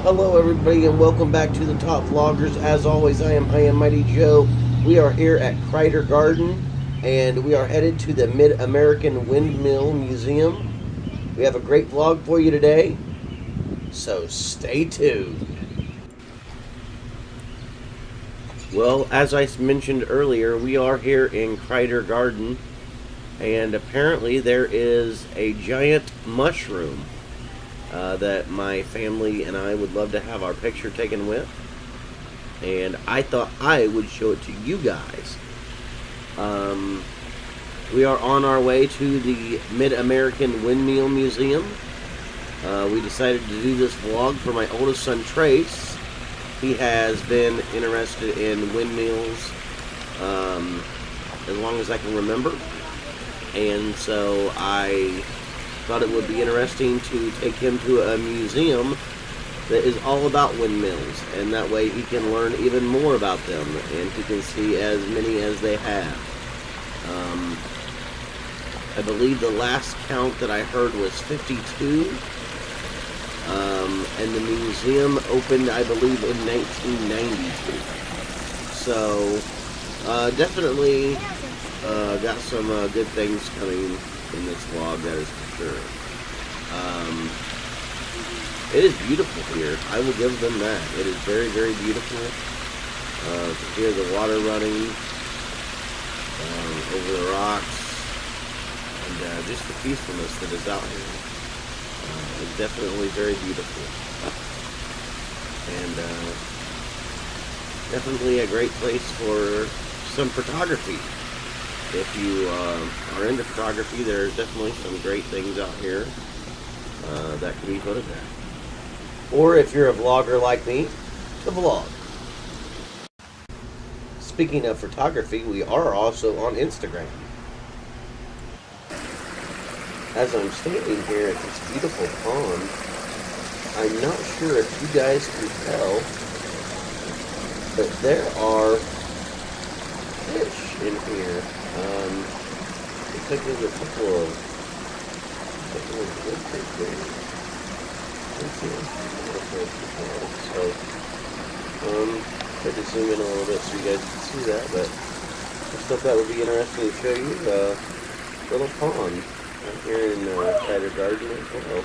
Hello everybody and welcome back to the Top Vloggers. As always, I am Mighty Joe. We are here at Crider Garden and we are headed to the Mid-American Windmill Museum. We have a great vlog for you today, so stay tuned. Well, as I mentioned earlier, we are here in Crider Garden and apparently there is a giant mushroom that my family and I would love to have our picture taken with, and I thought I would show it to you guys. We are on our way to the Mid-American Windmill Museum. We decided to do this vlog for my oldest son Trace. He has been interested in windmills as long as I can remember, and so I thought it would be interesting to take him to a museum that is all about windmills, and that way he can learn even more about them and he can see as many as they have. I believe the last count that I heard was 52, and the museum opened, I believe, in 1992. So definitely got some good things coming in this vlog, that is for sure. It is beautiful here. I will give them that. It is very, very beautiful. To hear the water running over the rocks, and just the peacefulness that is out here. It's definitely very beautiful. And definitely a great place for some photography. If you are into photography, there's definitely some great things out here that can be photographed. Or if you're a vlogger like me, to vlog. Speaking of photography, we are also on Instagram. As I'm standing here at this beautiful pond, I'm not sure if you guys can tell, but there are fish in here. Looks like there's a couple of good fish there. So, try to zoom in a little bit so you guys can see that, but I thought that would be interesting to show you a little pond out here in Crider Garden as well.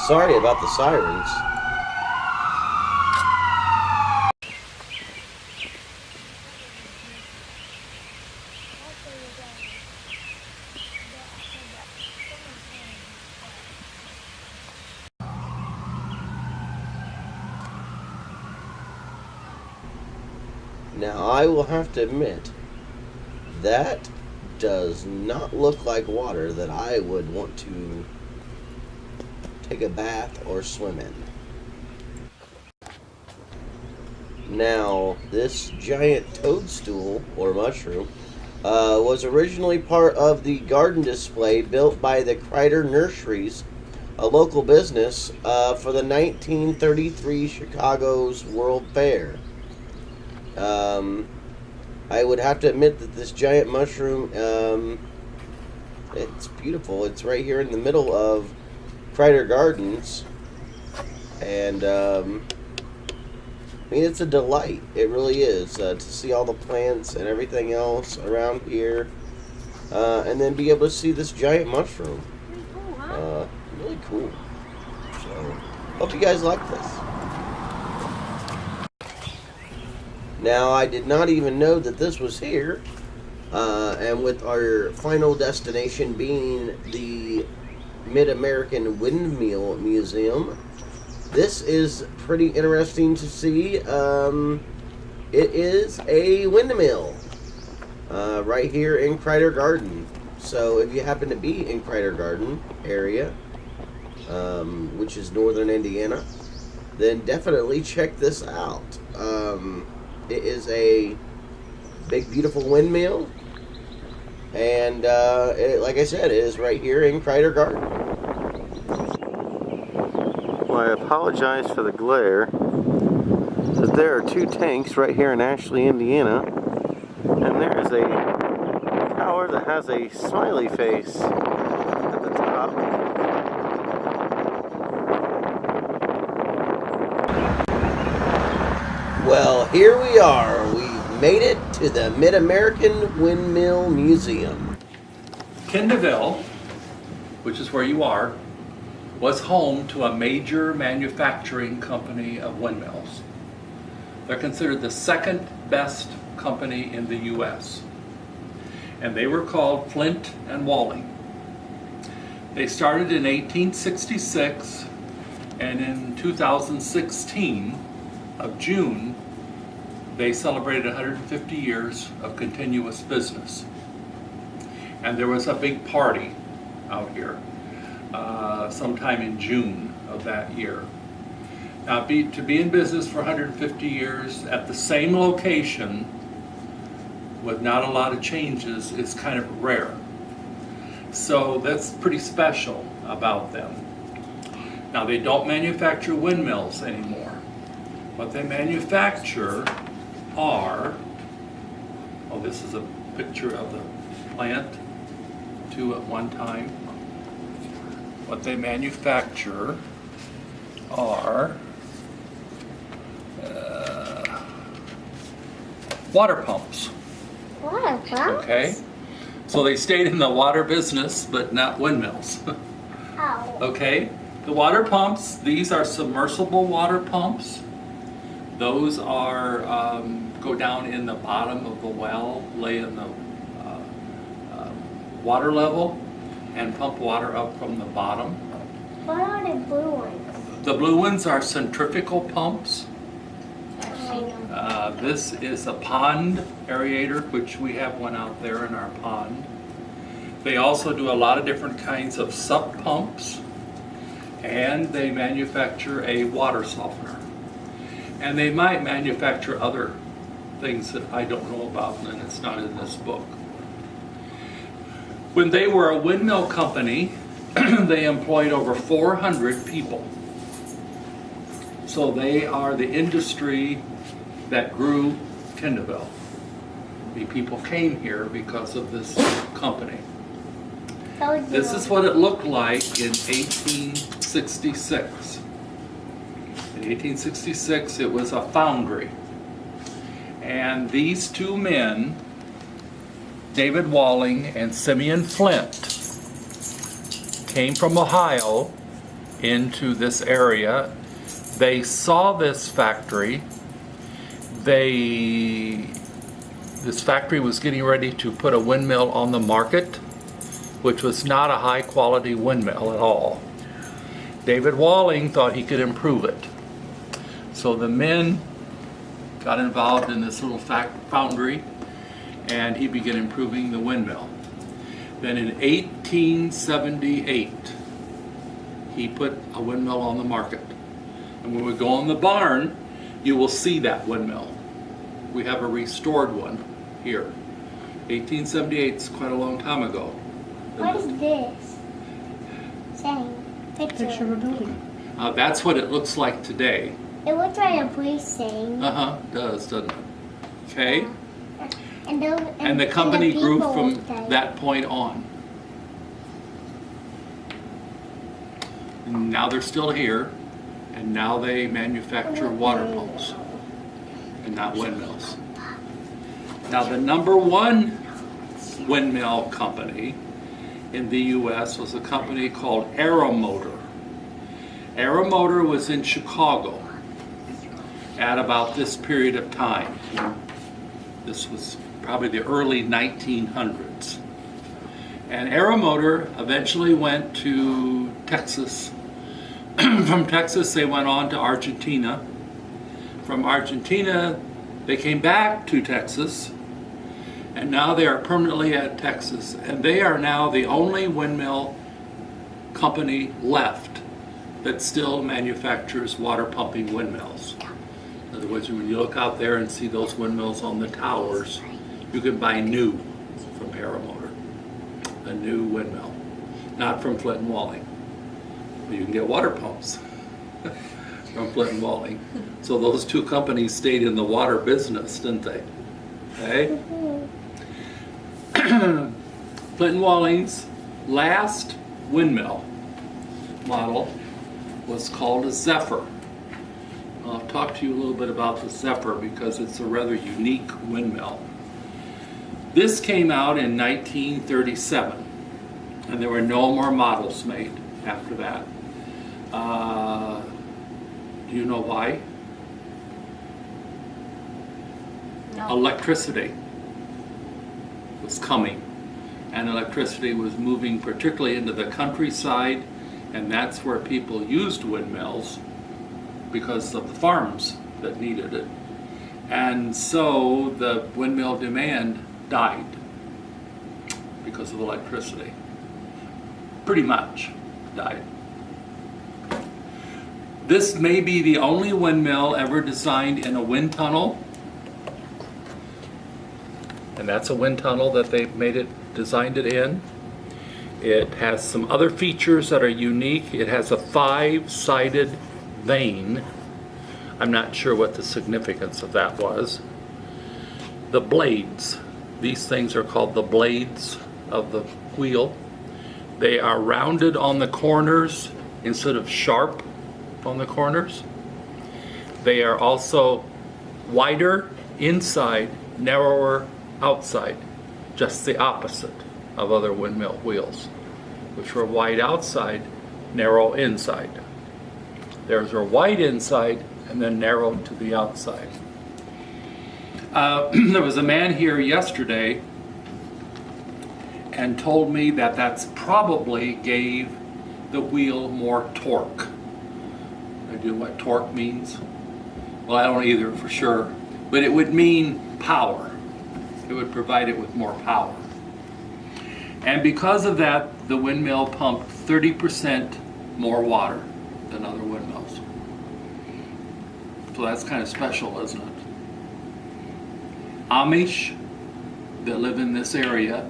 Sorry about the sirens. Now, I will have to admit, that does not look like water that I would want to take a bath or swim in. Now, this giant toadstool, or mushroom, was originally part of the garden display built by the Crider Nurseries, a local business, for the 1933 Chicago's World Fair. I would have to admit that this giant mushroom, it's beautiful. It's right here in the middle of Crider Gardens, and I mean, it's a delight. It really is, to see all the plants and everything else around here, and then be able to see this giant mushroom. Really cool. So, hope you guys like this. Now, I did not even know that this was here, and with our final destination being the Mid-American Windmill Museum, this is pretty interesting to see. It is a windmill right here in Crider Garden. So if you happen to be in Crider Garden area, which is northern Indiana, then definitely check this out. It is a big, beautiful windmill, and like I said, it is right here in Crider Garden. Well, I apologize for the glare, but there are two tanks right here in Ashley, Indiana, and And there's a tower that has a smiley face at the top. Well, here we are. We've made it to the Mid-American Windmill Museum. Kendallville, which is where you are, was home to a major manufacturing company of windmills. They're considered the second best company in the U.S. And they were called Flint and Walling. They started in 1866, and in 2016 of June, they celebrated 150 years of continuous business. And there was a big party out here sometime in June of that year. Now, to be in business for 150 years at the same location with not a lot of changes is kind of rare. So that's pretty special about them. Now, they don't manufacture windmills anymore. What they manufacture are, oh, this is a picture of the plant, two at one time. What they manufacture are water pumps. Water pumps? Okay, so they stayed in the water business, but not windmills. Oh. Okay, the water pumps, these are submersible water pumps. Those are, go down in the bottom of the well, lay in the water level, and pump water up from the bottom. What are the blue ones? The blue ones are centrifugal pumps. I've seen them. This is a pond aerator, which we have one out there in our pond. They also do a lot of different kinds of sump pumps, and they manufacture a water softener. And they might manufacture other things that I don't know about, and it's not in this book. When they were a windmill company, they employed over 400 people. So they are the industry that grew Kendallville. The people came here because of this company. This is what it looked like in 1866. In 1866, it was a foundry. And these two men, David Walling and Simeon Flint, came from Ohio into this area. They saw this factory. This factory was getting ready to put a windmill on the market, which was not a high quality windmill at all. David Walling thought he could improve it. So the men got involved in this little foundry, and he began improving the windmill. Then in 1878, he put a windmill on the market. And when we go in the barn, you will see that windmill. We have a restored one here. 1878 is quite a long time ago. What is this? Saying picture of a building. That's what it looks like today. It looks like a police thing. It does, doesn't it? Okay. And The company grew people from stay. that point on. And now they're still here, and now they manufacture water pumps and not windmills. Now the number one windmill company in the U.S. was a company called Aeromotor. Aeromotor was in Chicago at about this period of time. This was probably the early 1900s. And Aeromotor eventually went to Texas. From Texas, they went on to Argentina. From Argentina, they came back to Texas, and now they are permanently at Texas. And they are now the only windmill company left that still manufactures water pumping windmills. In other words, when you look out there and see those windmills on the towers, you can buy new from Aeromotor, a new windmill, not from Flint and Walling. But you can get water pumps from Flint and Walling. So those two companies stayed in the water business, didn't they? Okay? Flint & Walling's last windmill model was called a Zephyr. I'll talk to you a little bit about the Zephyr because it's a rather unique windmill. This came out in 1937, and there were no more models made after that. Do you know why? No. Electricity was coming, and electricity was moving particularly into the countryside, and that's where people used windmills because of the farms that needed it. And so the windmill demand died because of electricity. Pretty much died. This may be the only windmill ever designed in a wind tunnel. And that's a wind tunnel that they designed it in. It has some other features that are unique. It has a 5-sided vane. I'm not sure what the significance of that was. The blades, these things are called the blades of the wheel. They are rounded on the corners instead of sharp on the corners. They are also wider inside, narrower outside, just the opposite of other windmill wheels, which were wide outside, narrow inside. Theirs are wide inside and then narrow to the outside. There was a man here yesterday and told me that that's probably gave the wheel more torque. I do know what torque means? Well, I don't either for sure, but it would mean power. It would provide it with more power. And because of that, the windmill pumped 30% more water than other windmills. So that's kind of special, isn't it? Amish that live in this area,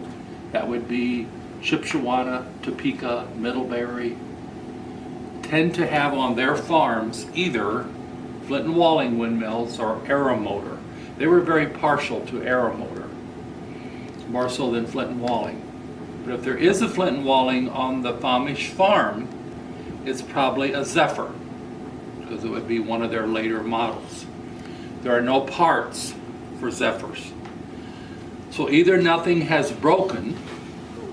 that would be Shipshewana, Topeka, Middlebury, tend to have on their farms either Flint & Walling windmills or aeromotor. They were very partial to aeromotor, more so than Flint & Walling. But if there is a Flint & Walling on the Amish farm, it's probably a Zephyr, because it would be one of their later models. There are no parts for Zephyrs. So either nothing has broken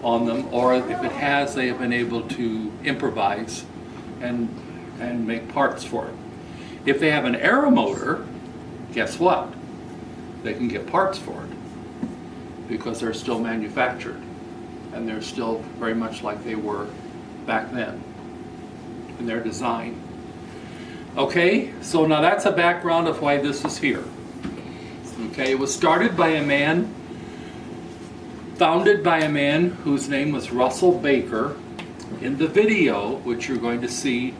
on them, or if it has, they have been able to improvise and make parts for it. If they have an aeromotor, guess what? They can get parts for it because they're still manufactured and they're still very much like they were back then in their design. Okay, so now that's a background of why this is here. Okay, it was started by a man, founded by a man whose name was Russell Baker. In the video, which you're going to see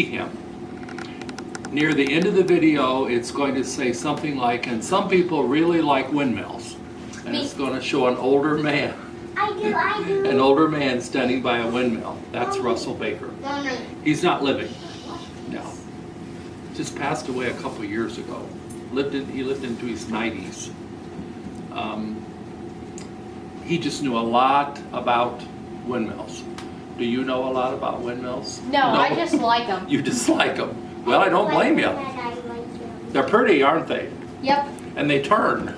him. Near the end of the video, it's going to say something like, and some people really like windmills. And it's going to show an older man. I do. An older man standing by a windmill. That's Russell Baker. He's not living. No. Just passed away a couple years ago. He lived into his 90s. He just knew a lot about windmills. Do you know a lot about windmills? No, I just like them. You dislike them. Well, I don't blame you. They're pretty, aren't they? Yep. And they turn.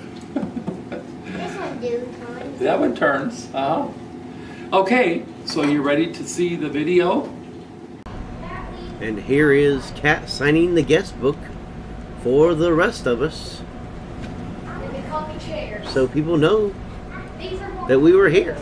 This one do, Tom. That one turns. Okay, so you ready to see the video? And here is Kat signing the guest book for the rest of us, so people know that we were here.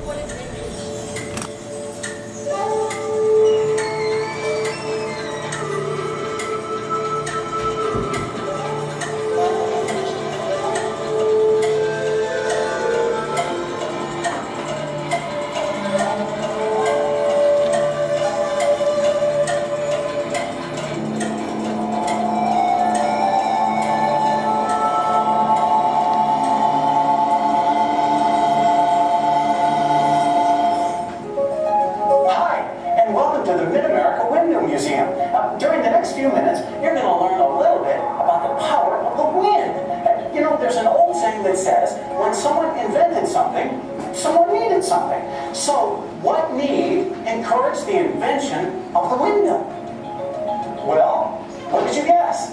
During the next few minutes, you're going to learn a little bit about the power of the wind. You know, there's an old saying that says when someone invented something, someone needed something. So what need encouraged the invention of the windmill? Well, what did you guess?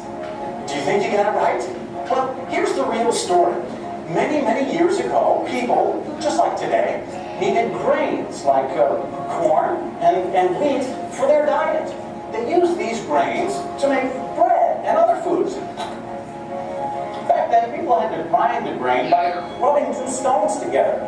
Do you think you got it right? Well, here's the real story. Many, many years ago, people, just like today, needed grains like corn and wheat for their diet. They used these grains to make bread and other foods. Back then, people had to grind the grain by rubbing two stones together,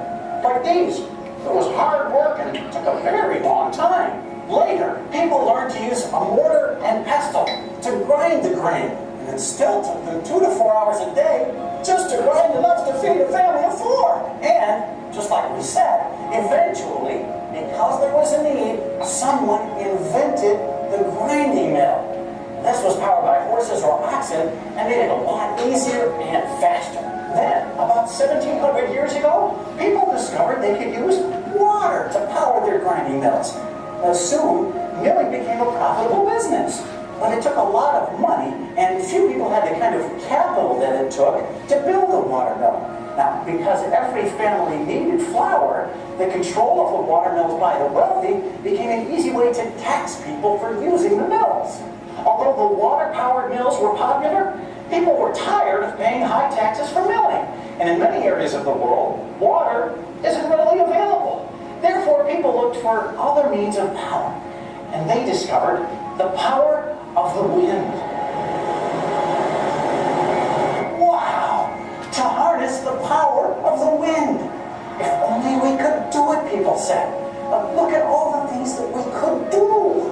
like these. It was hard work and took a very long time. Later, people learned to use a mortar and pestle to grind the grain, and it still took them 2 to 4 hours a day just to grind enough to feed a family of 4. And, just like we said, eventually, because there was a need, someone invented the grinding mill. This was powered by horses or oxen and made it a lot easier and faster. Then, about 1700 years ago, people discovered they could use water to power their grinding mills. Soon, milling became a profitable business. But it took a lot of money, and few people had the kind of capital that it took to build a water mill. Now, because every family needed flour, the control of the water mills by the wealthy became an easy way to tax people for using the mills. Although the water-powered mills were popular, people were tired of paying high taxes for milling. And in many areas of the world, water isn't readily available. Therefore, people looked for other means of power. And they discovered the power of the wind. Wow! To harness the power of the wind. If only we could do it, people said. But look at all the things that we could do.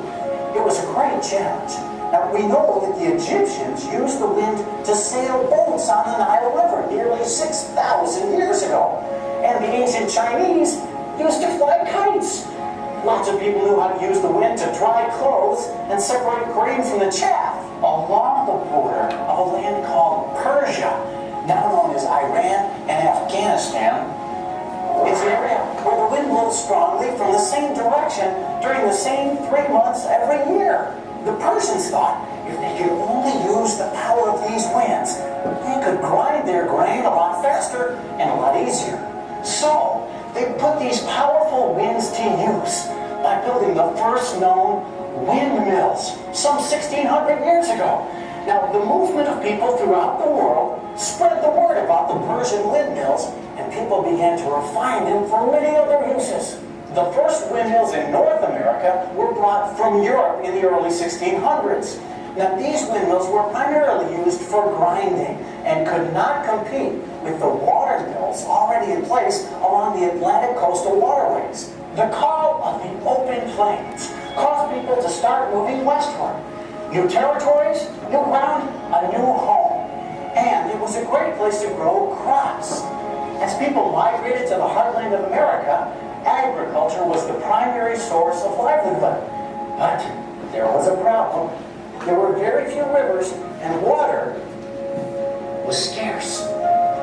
It was a great challenge. Now, we know that the Egyptians used the wind to sail boats on the Nile River nearly 6,000 years ago. And the ancient Chinese used to fly kites. Lots of people knew how to use the wind to dry clothes and separate grain from the chaff along the border of a land called Persia, now known as Iran and Afghanistan. It's an area where the wind blows strongly from the same direction during the same 3 months every year. The Persians thought if they could only use the power of these winds, they could grind their grain a lot faster and a lot easier. So, they put these powerful winds to use by building the first known windmills some 1,600 years ago. Now, the movement of people throughout the world spread the word about the Persian windmills, and people began to refine them for many other uses. The first windmills in North America were brought from Europe in the early 1600s. Now, these windmills were primarily used for grinding and could not compete with the water mills already in place along the Atlantic coastal waterways. The call of the open plains caused people to start moving westward. New territories, new ground, a new home. And it was a great place to grow crops. As people migrated to the heartland of America, agriculture was the primary source of livelihood. But there was a problem. There were very few rivers, and water was scarce.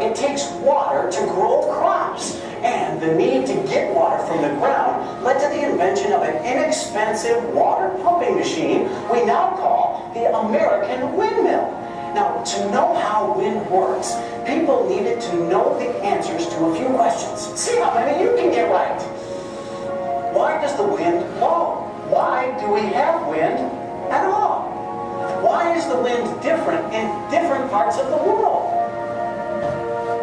It takes water to grow crops, and the need to get water from the ground led to the invention of an inexpensive water pumping machine we now call the American windmill. Now, to know how wind works, people needed to know the answers to a few questions. See how many you can get right. Why does the wind blow? Why do we have wind at all? Why is the wind different in different parts of the world?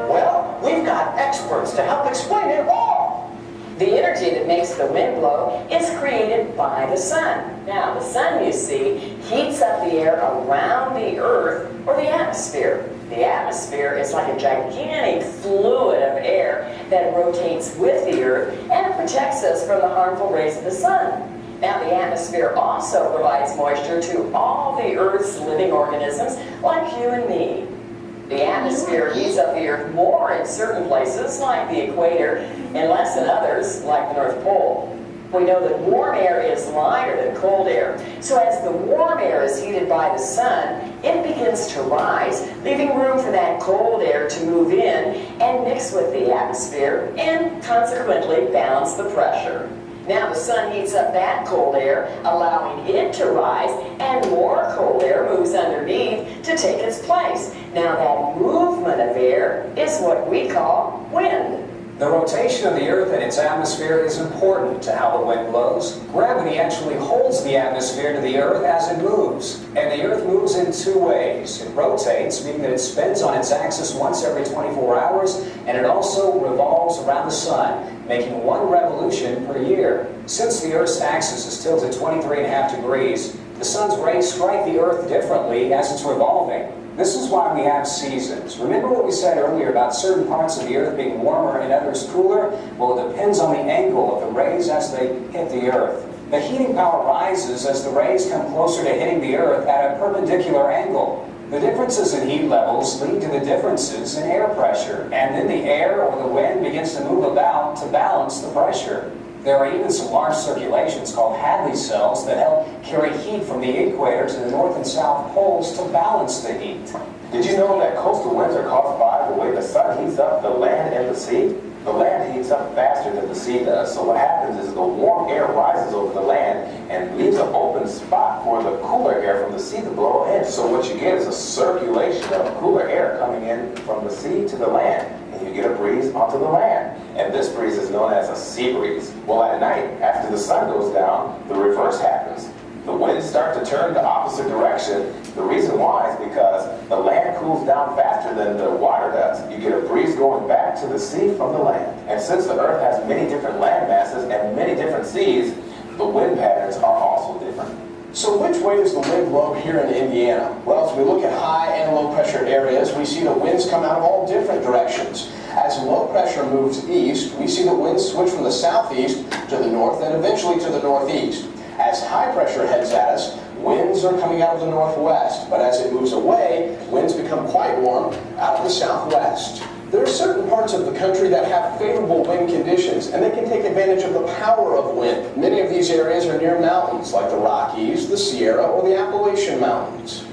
Well, we've got experts to help explain it all. The energy that makes the wind blow is created by the sun. Now, the sun, you see, heats up the air around the earth or the atmosphere. The atmosphere is like a gigantic fluid of air that rotates with the earth and it protects us from the harmful rays of the sun. Now, the atmosphere also provides moisture to all the Earth's living organisms like you and me. The atmosphere heats up the Earth more in certain places, like the equator, and less in others, like the North Pole. We know that warm air is lighter than cold air. So as the warm air is heated by the sun, it begins to rise, leaving room for that cold air to move in and mix with the atmosphere, and consequently balance the pressure. Now the sun heats up that cold air, allowing it to rise, and more cold air moves underneath underneath to take its place. Now that movement of air is what we call wind. The rotation of the Earth and its atmosphere is important to how the wind blows. Gravity actually holds the atmosphere to the Earth as it moves. And the Earth moves in two ways. It rotates, meaning that it spins on its axis once every 24 hours, and it also revolves around the sun, making one revolution per year. Since the Earth's axis is tilted 23.5 degrees, the sun's rays strike the Earth differently as it's revolving. This is why we have seasons. Remember what we said earlier about certain parts of the Earth being warmer and others cooler? Well, it depends on the angle of the rays as they hit the Earth. The heating power rises as the rays come closer to hitting the Earth at a perpendicular angle. The differences in heat levels lead to the differences in air pressure, and then the air or the wind begins to move about to balance the pressure. There are even some large circulations called Hadley cells that help carry heat from the equator to the north and south poles to balance the heat. Did you know that coastal winds are caused by the way the sun heats up the land and the sea? The land heats up faster than the sea does, so what happens is the warm air rises over the land and leaves an open spot for the cooler air from the sea to blow in. So what you get is a circulation of cooler air coming in from the sea to the land, and you get a breeze onto the land. And this breeze is known as a sea breeze. Well, at night, after the sun goes down, the reverse happens. The winds start to turn the opposite direction. The reason why is because the land cools down faster than the water does. You get a breeze going back to the sea from the land. And since the Earth has many different land masses and many different seas, the wind patterns are also different. So which way does the wind blow here in Indiana? Well, as we look at high and low pressure areas, we see the winds come out of all different directions. As low pressure moves east, we see the winds switch from the southeast to the north and eventually to the northeast. As high pressure heads at us, winds are coming out of the northwest, but as it moves away, winds become quite warm out of the southwest. There are certain parts of the country that have favorable wind conditions, and they can take advantage of the power of wind. Many of these areas are near mountains, like the Rockies, the Sierra, or the Appalachian Mountains.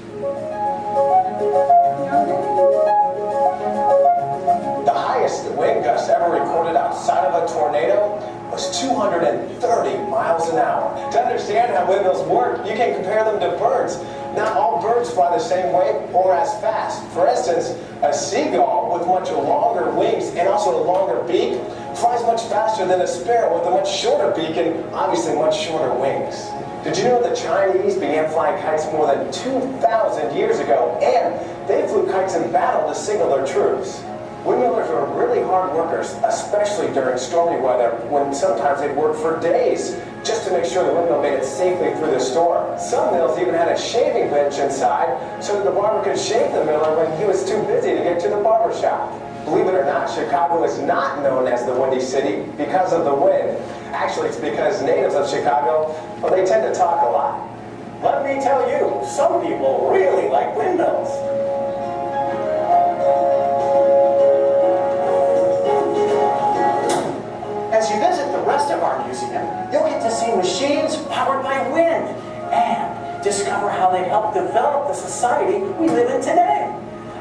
The highest wind gust ever recorded outside of a tornado was 230 miles an hour. To understand how windmills work, you can compare them to birds. Not all birds fly the same way or as fast. For instance, a seagull with much longer wings and also a longer beak flies much faster than a sparrow with a much shorter beak and obviously much shorter wings. Did you know the Chinese began flying kites more than 2,000 years ago, and they flew kites in battle to signal their troops? Windmillers were really hard workers, especially during stormy weather, when sometimes they'd work for days just to make sure the windmill made it safely through the storm. Some mills even had a shaving bench inside so that the barber could shave the miller when he was too busy to get to the barber shop. Believe it or not, Chicago is not known as the Windy City because of the wind. Actually, it's because natives of Chicago, well, they tend to talk a lot. Let me tell you, some people really like windmills. As you visit the rest of our museum, you'll get to see machines powered by wind and discover how they help develop the society we live in today.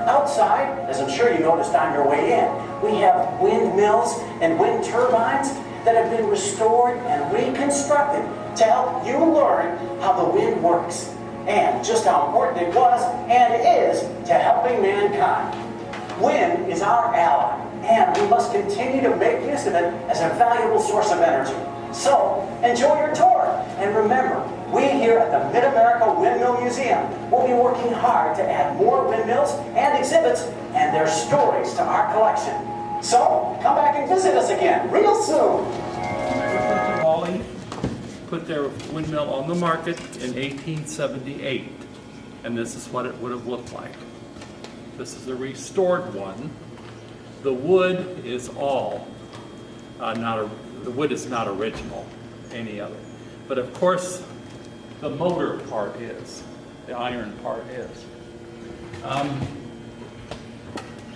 Outside, as I'm sure you noticed on your way in, we have windmills and wind turbines that have been restored and reconstructed to help you learn how the wind works and just how important it was and is to helping mankind. Wind is our ally, and we must continue to make use of it as a valuable source of energy. So, enjoy your tour, and remember, we here at the Mid-America Windmill Museum will be working hard to add more windmills and exhibits and their stories to our collection. So, come back and visit us again real soon. Raleigh put their windmill on the market in 1878, and this is what it would have looked like. This is a restored one. The wood is all the wood is not original, any of it. But of course, the motor part is, the iron part is.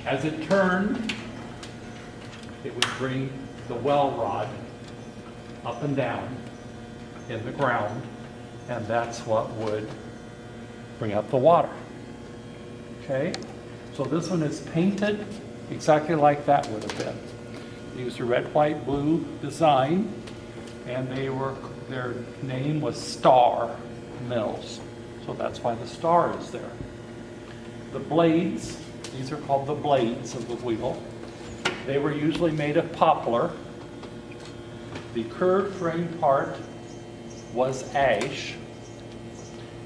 As it turned, it would bring the well rod up and down in the ground, and that's what would bring up the water. Okay, so this one is painted exactly like that would have been. They used a red, white, blue design, and their name was Star Mills. So that's why the star is there. the blades, these are called the blades of the wheel. They were usually made of poplar. The curved frame part was ash,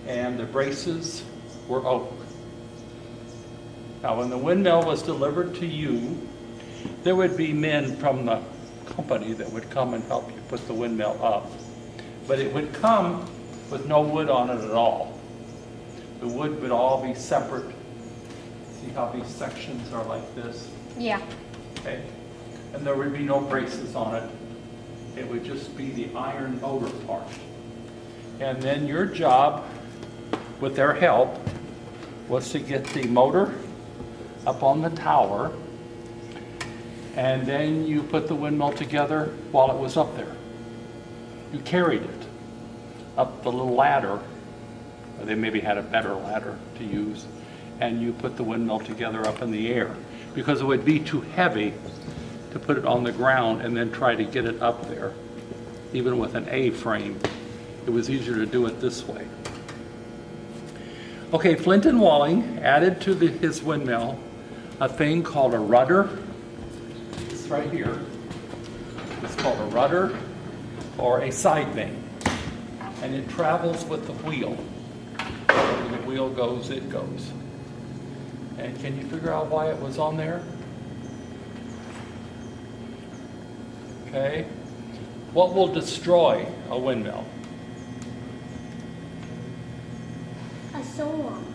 and the braces were oak. Now, when the windmill was delivered to you, there would be men from the company that would come and help you put the windmill up. But it would come with no wood on it at all. The wood would all be separate. See how these sections are like this? Yeah. Okay. And there would be no braces on it. It would just be the iron motor part. And then your job, with their help, was to get the motor up on the tower, and then you put the windmill together while it was up there. You carried it up the little ladder, or they maybe had a better ladder to use, and you put the windmill together up in the air, because it would be too heavy to put it on the ground and then try to get it up there. Even with an A-frame, it was easier to do it this way. Okay, Flint and Walling added to his windmill a thing called a rudder. It's right here. It's called a rudder or a side vane. And it travels with the wheel. Wherever the wheel goes, it goes. And can you figure out why it was on there? Okay. What will destroy a windmill? A storm.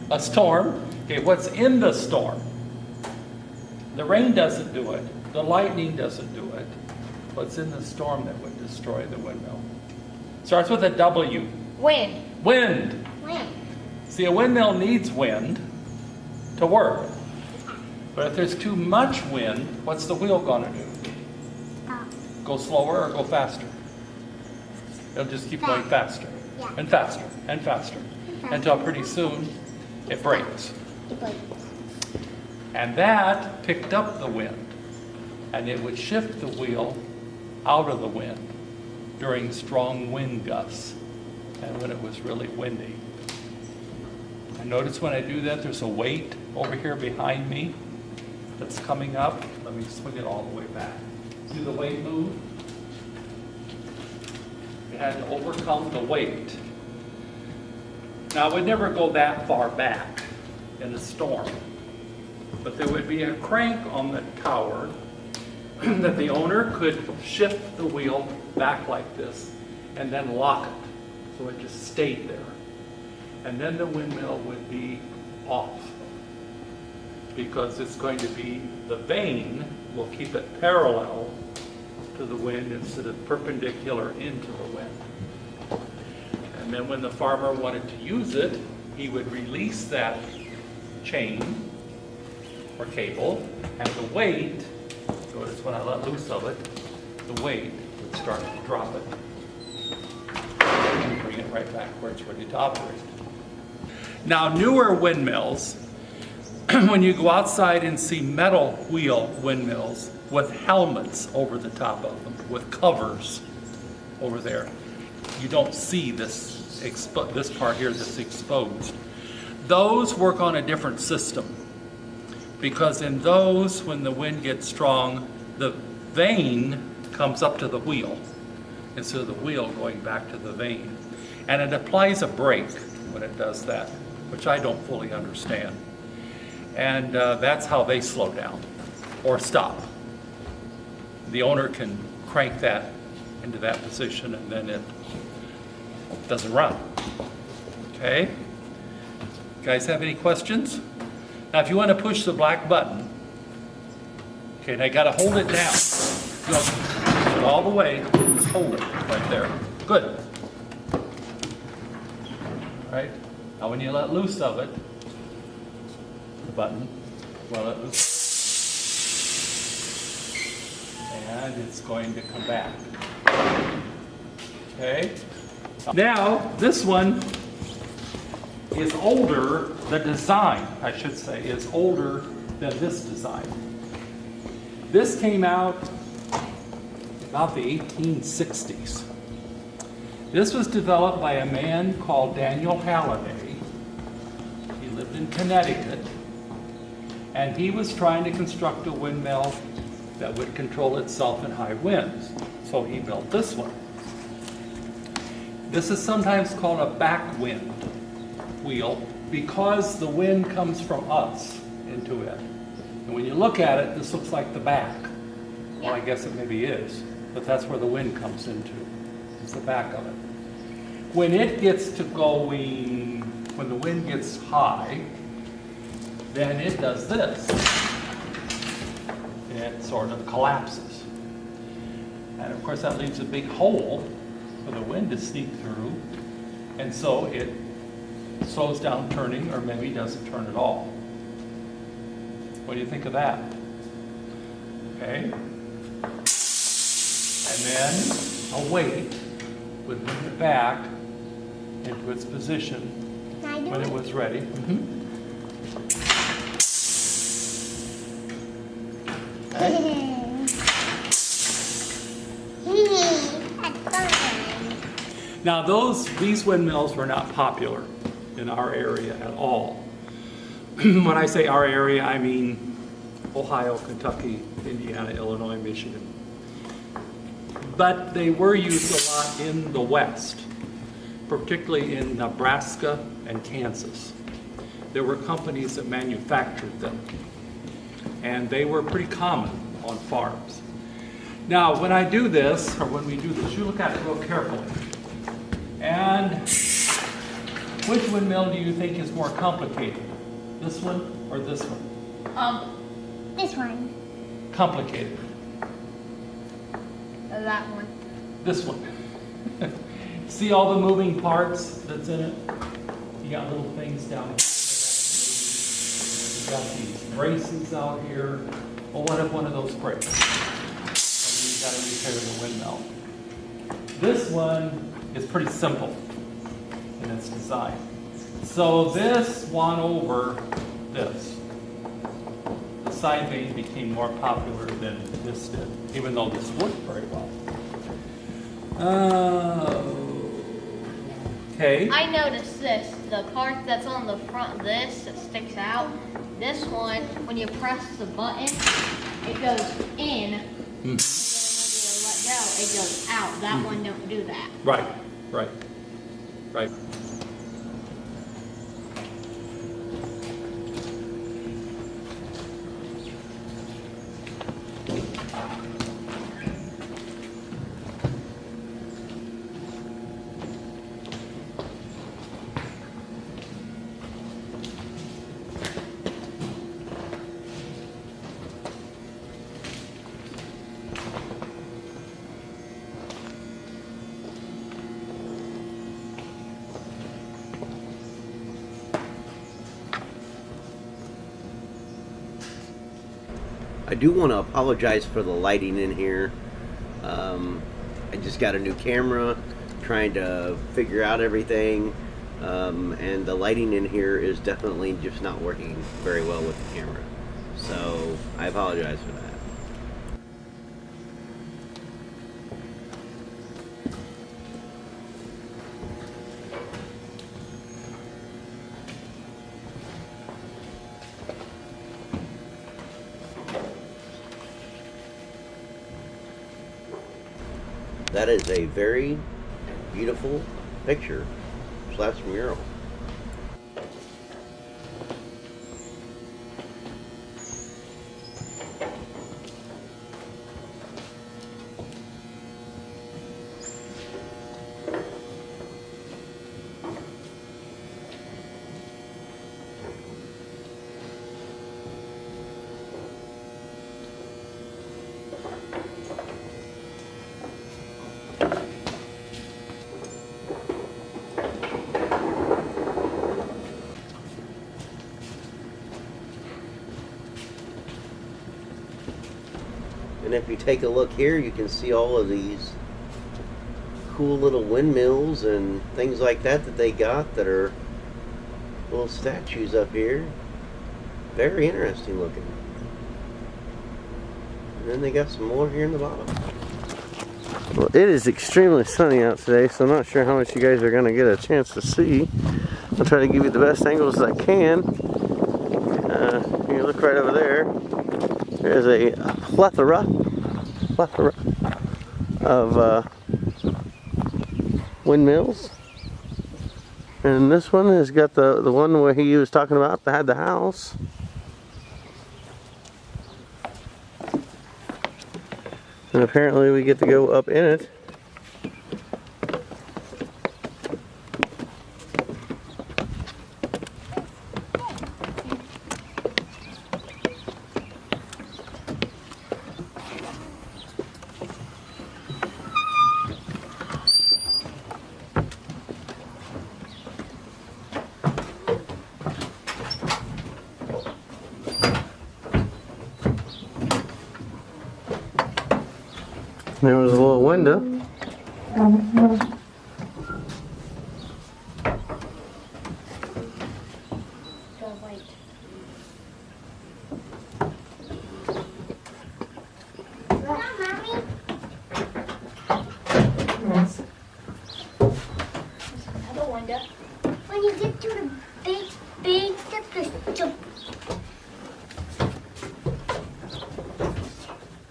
A storm. Okay, what's in the storm? The rain doesn't do it. The lightning doesn't do it. What's in the storm that would destroy the windmill? Starts with a W. Wind. Wind. Wind. See, a windmill needs wind to work. But if there's too much wind, what's the wheel going to do? Stop. Go slower or go faster? It'll just keep going faster Yeah. and faster and faster until pretty soon it breaks. It breaks. And that picked up the wind, and it would shift the wheel out of the wind during strong wind gusts and when it was really windy. And notice when I do that, there's a weight over here behind me that's coming up. Let me swing it all the way back. See the weight move? It had to overcome the weight. Now, it would never go that far back in a storm, but there would be a crank on the tower that the owner could shift the wheel back like this and then lock it so it just stayed there. And then the windmill would be off because it's going to be, the vane will keep it parallel to the wind instead of perpendicular into the wind. And then when the farmer wanted to use it, he would release that chain or cable, and the weight, notice when I let loose of it, the weight would start to drop it and bring it right back where it's ready to operate. Now, newer windmills, when you go outside and see metal wheel windmills with helmets over the top of them, with covers over there, you don't see this this part here that's exposed. Those work on a different system, because in those, when the wind gets strong, the vane comes up to the wheel instead of the wheel going back to the vane. And it applies a brake when it does that, which I don't fully understand. And that's how they slow down or stop. The owner can crank that into that position and then it doesn't run. Okay? Guys have any questions? Now, if you want to push the black button, okay, now you got to hold it down. You know, push it all the way. Just hold it right there. Good. All right. Now, when you let loose of it, the button, well, let loose, and it's going to come back. Okay. Now, this one is older, the design, I should say, is older than this design. This came out about the 1860s. This was developed by a man called Daniel Halliday. He lived lived in Connecticut, and he was trying to construct a windmill that would control itself in high winds. So he built this one. This is sometimes called a backwind wheel because the wind comes from us into it. And when you look at it, this looks like the back. Well, I guess it maybe is, but that's where the wind comes into. It's the back of it. When it gets to going, when the wind gets high, then it does this. It sort of collapses. And of course that leaves a big hole for the wind to sneak through. And so it slows down turning, or maybe doesn't turn at all. What do you think of that? Okay. And then a weight would bring it back into its position when it was ready. Now these windmills were not popular in our area at all. When I say our area, I mean Ohio, Kentucky, Indiana, Illinois, Michigan. But they were used a lot in the West, particularly in Nebraska and Kansas. There were companies that manufactured them, and they were pretty common on farms. Now, when I do this, or when we do this, you look at it real carefully. And which windmill do you think is more complicated? This one or this one? This one. Complicated. That one. This one. See all the moving parts that's in it? You got little things down here. You got these braces out here. Well, what if one of those breaks? And you got to repair the windmill. This one is pretty simple in its design. So this won over this. The side vane became more popular than this did, even though this worked very well. Okay. I noticed this. The part that's on the front of this that sticks out, this one, when you press the button, it goes in. And then when you let go, it goes out. That one don't do that. Right. I do want to apologize for the lighting in here. I just got a new camera, trying to figure out everything, and the lighting in here is definitely just not working very well with the camera. So I apologize for that. That is a very beautiful picture / mural. And if you take a look here, you can see all of these cool little windmills and things like that that they got that are little statues up here. Very interesting looking. And then they got some more here in the bottom. Well, it is extremely sunny out today, so I'm not sure how much you guys are going to get a chance to see. I'll try to give you the best angles as I can. You look right over there. There's a plethora of windmills. And this one has got the one where he was talking about that had the house. And apparently we get to go up in it. There was a little window. Another window. When you get to the big stuff, just jump.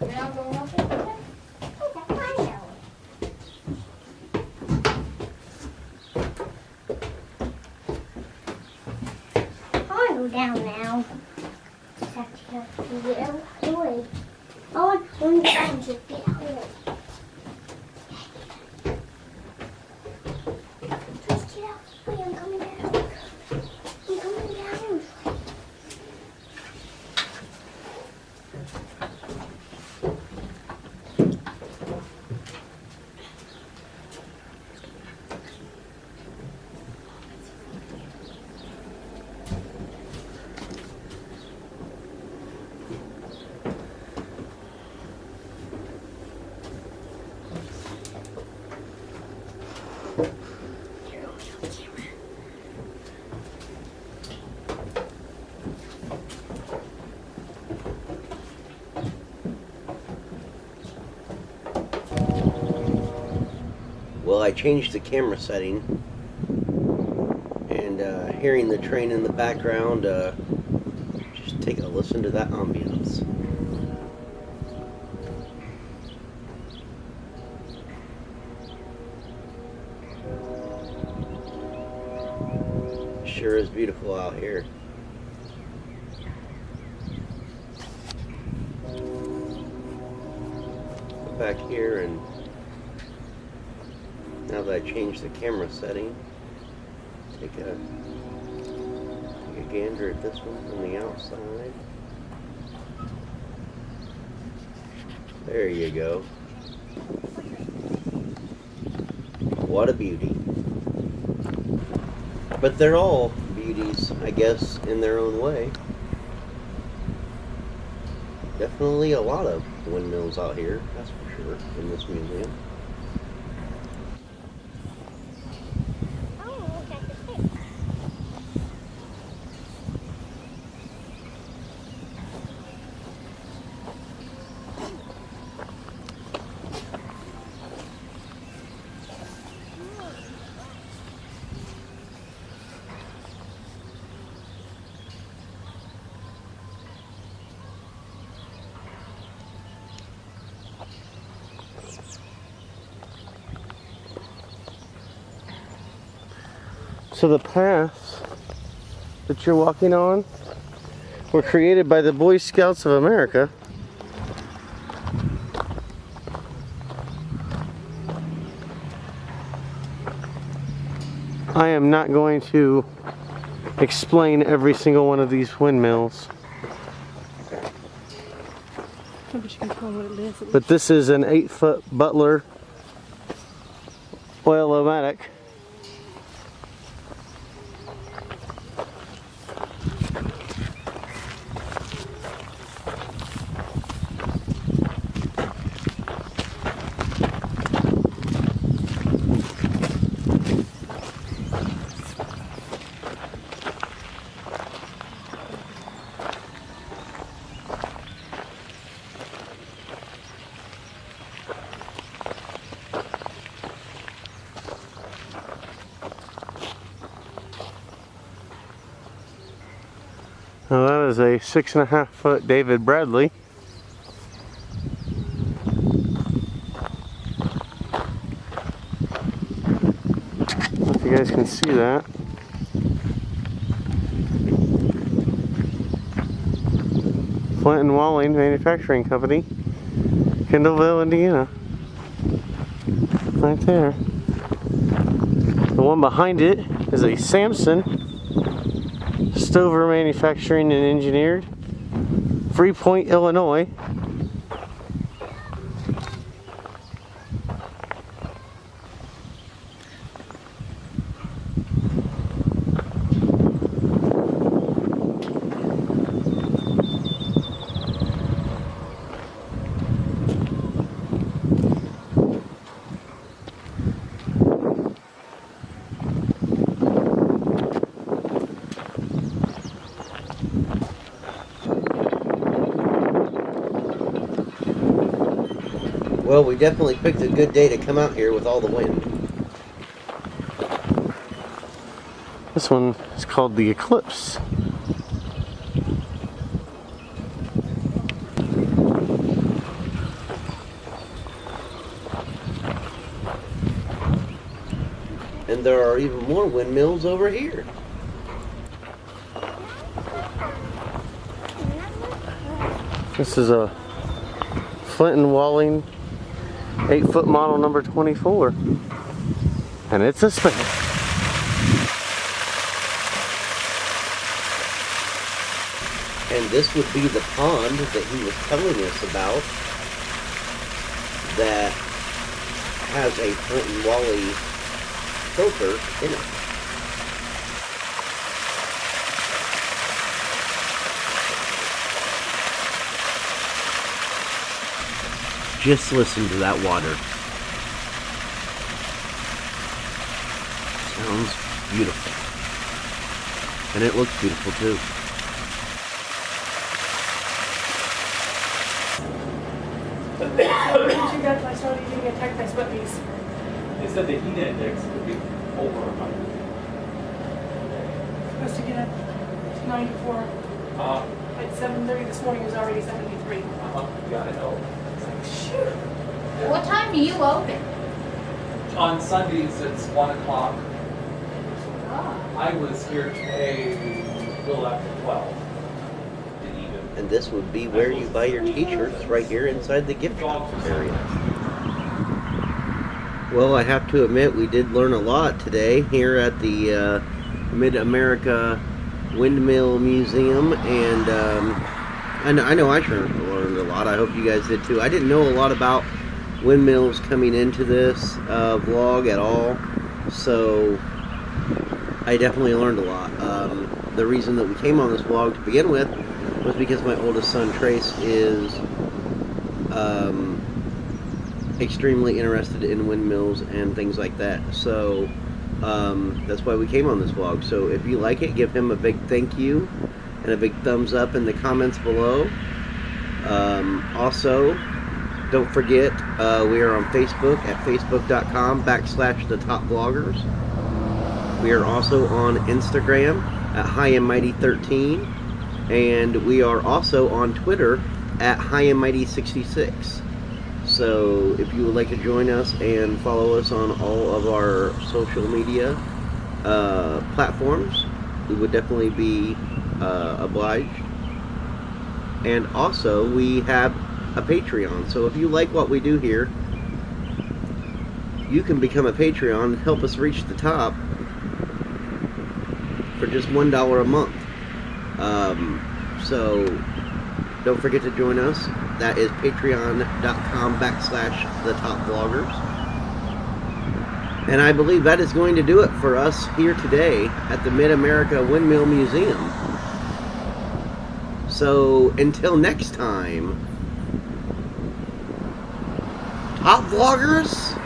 You're not going up there? Go down now. Just have to get out of the way. Oh, one time, just get out of the way. Just get out of the way. I'm coming down. I'm coming down. Well, I changed the camera setting, and hearing the train in the background, just take a listen to that ambience. Sure is beautiful out here. Back here, and now that I changed the camera setting, take a gander at this one from the outside. There you go. What a beauty. But they're all beauties, I guess, in their own way. Definitely a lot of windmills out here, that's for sure, in this museum. So the paths that you're walking on were created by the Boy Scouts of America. I am not going to explain every single one of these windmills. But this is an 8-foot Butler oil-o-matic. Now that is a 6.5 foot David Bradley. I don't know if you guys can see that. Flint and Walling Manufacturing Company, Kendallville, Indiana. Right there. The one behind it is a Samson, Stover Manufacturing and Engineered, Freeport, Illinois. Well, we definitely picked a good day to come out here with all the wind. This one is called the Eclipse. And there are even more windmills over here. This is a Flint and Walling 8-foot model number 24. And it's a spin. And this would be the pond that he was telling us about that has a Flint and Wally filter in it. Just listen to that water. Sounds beautiful. And it looks beautiful too. You guys, I started getting attacked by sputnies. They said the heat index would be over 100. Supposed to get up to 94. At 7:30 this morning, it was already 73. Yeah, I know. It's like, shoot. What time do you open? On Sundays, it's 1 o'clock. Oh. I was here today a little after 12. And this would be where you buy your t-shirts, right here inside the gift shop area. Well, I have to admit, we did learn a lot today here at the Mid-America Windmill Museum, and I know I sure learned a lot. I hope you guys did too. I didn't know a lot about windmills coming into this vlog at all, so I definitely learned a lot. The reason that we came on this vlog to begin with was because my oldest son, Trace, is extremely interested in windmills and things like that. So that's why we came on this vlog. So if you like it, give him a big thank you and a big thumbs up in the comments below. Also, don't forget, we are on Facebook at facebook.com/thetopvlogers. We are also on Instagram at highandmighty13. And we are also on Twitter at highandmighty66. So if you would like to join us and follow us on all of our social media platforms, we would definitely be obliged. And also, we have a Patreon. So if you like what we do here, you can become a Patreon and help us reach the top for just $1 a month. So don't forget to join us. That is patreon.com/thetopvlogers. And I believe that is going to do it for us here today at the Mid-America Windmill Museum. So until next time, Top Vloggers,